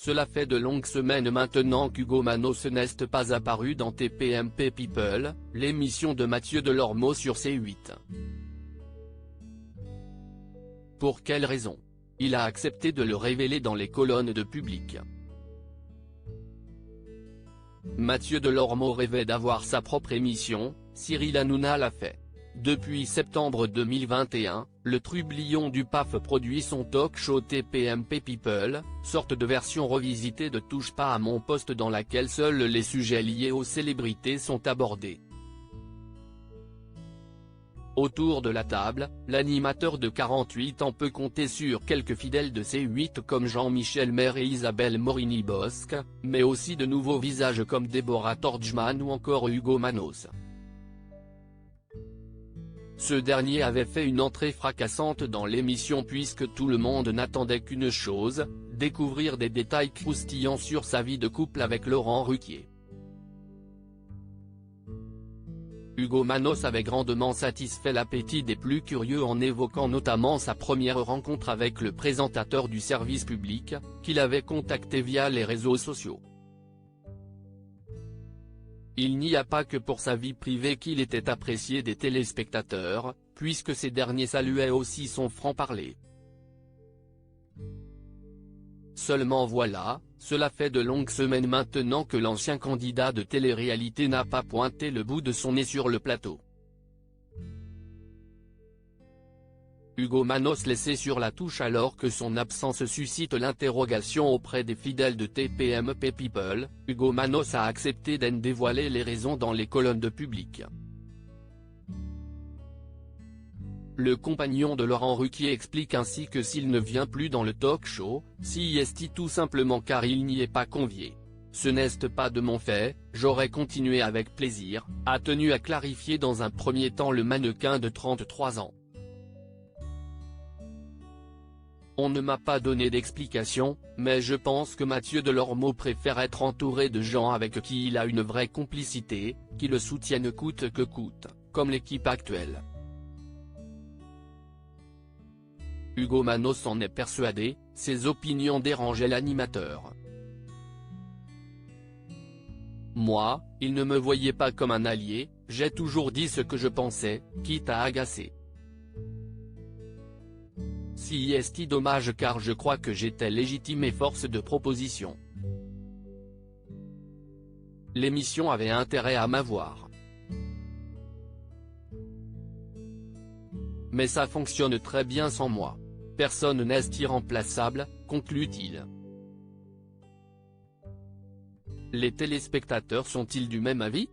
cela fait de longues semaines maintenant qu'Hugo Manos n'est pas apparu dans TPMP People, l'émission de Mathieu Delormeau sur C8. Pour quelle raison? Il a accepté de le révéler dans les colonnes de Public. Mathieu Delormeau rêvait d'avoir sa propre émission, Cyril Hanouna l'a fait. Depuis septembre 2021, le trublion du PAF produit son talk-show TPMP People, sorte de version revisitée de Touche pas à mon poste dans laquelle seuls les sujets liés aux célébrités sont abordés. Autour de la table, l'animateur de 48 ans peut compter sur quelques fidèles de C8 comme Jean-Michel Maire et Isabelle Morini-Bosc, mais aussi de nouveaux visages comme Deborah Torjman ou encore Hugo Manos. Ce dernier avait fait une entrée fracassante dans l'émission puisque tout le monde n'attendait qu'une chose, découvrir des détails croustillants sur sa vie de couple avec Laurent Ruquier. Hugo Manos avait grandement satisfait l'appétit des plus curieux en évoquant notamment sa première rencontre avec le présentateur du service public, qu'il avait contacté via les réseaux sociaux. Il n'y a pas que pour sa vie privée qu'il était apprécié des téléspectateurs, puisque ces derniers saluaient aussi son franc-parler. Seulement voilà, cela fait de longues semaines maintenant que l'ancien candidat de télé-réalité n'a pas pointé le bout de son nez sur le plateau. Hugo Manos laissé sur la touche alors que son absence suscite l'interrogation auprès des fidèles de TPMP People, Hugo Manos a accepté d'en dévoiler les raisons dans les colonnes de Public. Le compagnon de Laurent Ruquier explique ainsi que s'il ne vient plus dans le talk-show, si est tout simplement car il n'y est pas convié. Ce n'est pas de mon fait, j'aurais continué avec plaisir, a tenu à clarifier dans un premier temps le mannequin de 33 ans. On ne m'a pas donné d'explication, mais je pense que Mathieu Delormeau préfère être entouré de gens avec qui il a une vraie complicité, qui le soutiennent coûte que coûte, comme l'équipe actuelle. Hugo Manos en est persuadé, ses opinions dérangeaient l'animateur. Moi, il ne me voyait pas comme un allié, j'ai toujours dit ce que je pensais, quitte à agacer. Si est dommage car je crois que j'étais légitime et force de proposition. L'émission avait intérêt à m'avoir. Mais ça fonctionne très bien sans moi. Personne n'est irremplaçable, conclut-il. Les téléspectateurs sont-ils du même avis?